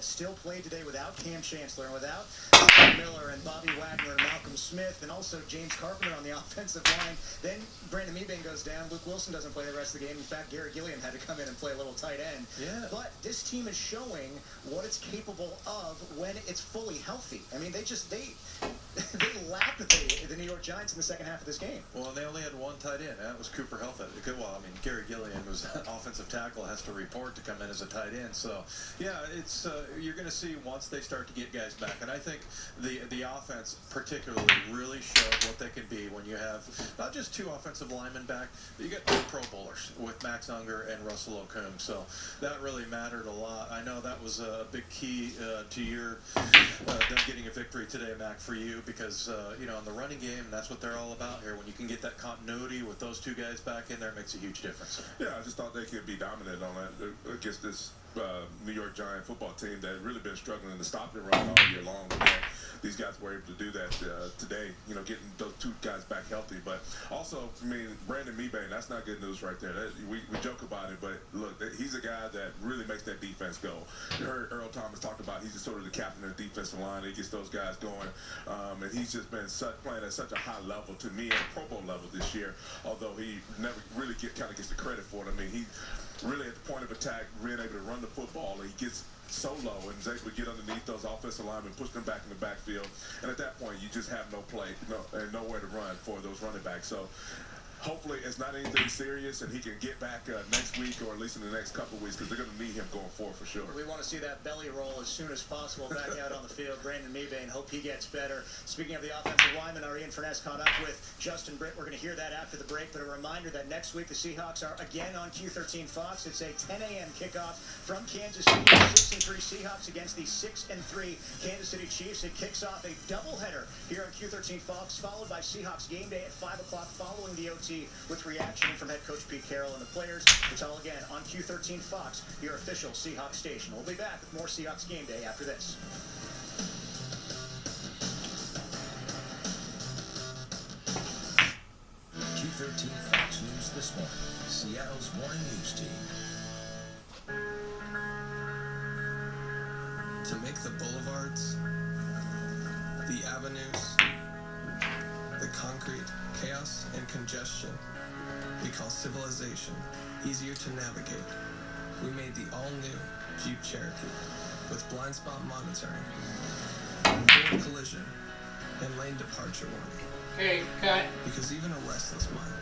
still played today without Cam Chancellor and without Miller and Bobby Wagner and Malcolm Smith and also James Carpenter on the offensive line. Then Brandon Mebane goes down. Luke Wilson doesn't play the rest of the game. In fact, Garrett Gilliam had to come in and play a little tight end. Yeah. But this team is showing what it's capable of when it's fully healthy. I mean, they lapped the New York Giants in the second half of this game. Well, and they only had one tight end. That was Cooper Helfet. Well, I mean, Gary Gilliam was offensive tackle, has to report to come in as a tight end. So, yeah, it's you're going to see once they start to get guys back. And I think the offense particularly really showed what they can be when you have not just two offensive linemen back, but you got two Pro Bowlers with Max Unger and Russell Okung. So that really mattered a lot. I know that was a big key to your them getting a victory today, Mac, for you, because in the running game, that's what they're all about here. When you can get that continuity with those two guys back in there, it makes a huge difference. Yeah, I just thought they could be dominant on that against this New York Giant football team that had really been struggling to stop the run all year long. But these guys were able to do that today, getting those two guys back healthy. But also, I mean, Brandon Mebane, that's not good news right there. We joke about it, but look, he's a guy that really makes that defense go. You heard Earl Thomas talk about he's just sort of the captain of the defensive line. He gets those guys going. And he's just been playing at such a high level to me at Pro Bowl level this year, although he never really kind of gets the credit for it. I mean, he really at the point of attack, being able to run the football, he gets so low and is able to get underneath those offensive linemen, push them back in the backfield, and at that point, you just have no play, and nowhere to run for those running backs. So hopefully it's not anything serious and he can get back next week or at least in the next couple of weeks, because they're going to need him going forward for sure. We want to see that belly roll as soon as possible back out on the field. Brandon Mebane, hope he gets better. Speaking of the offensive lineman, our Ian Furness caught up with Justin Britt. We're going to hear that after the break, but a reminder that next week the Seahawks are again on Q13 Fox. It's a 10 a.m. kickoff from Kansas City. 6-3 Seahawks against the 6-3 Kansas City Chiefs. It kicks off a doubleheader here on Q13 Fox, followed by Seahawks game day at 5 o'clock following the OT with reaction from head coach Pete Carroll and the players. It's all again on Q13 Fox, your official Seahawks station. We'll be back with more Seahawks game day after this. Q13 Fox News this morning, Seattle's morning news team. To make the boulevards, the avenues, the concrete, chaos, and congestion we call civilization easier to navigate, we made the all-new Jeep Cherokee with blind spot monitoring, forward collision, and lane departure warning. Okay, cut. Because even a restless mind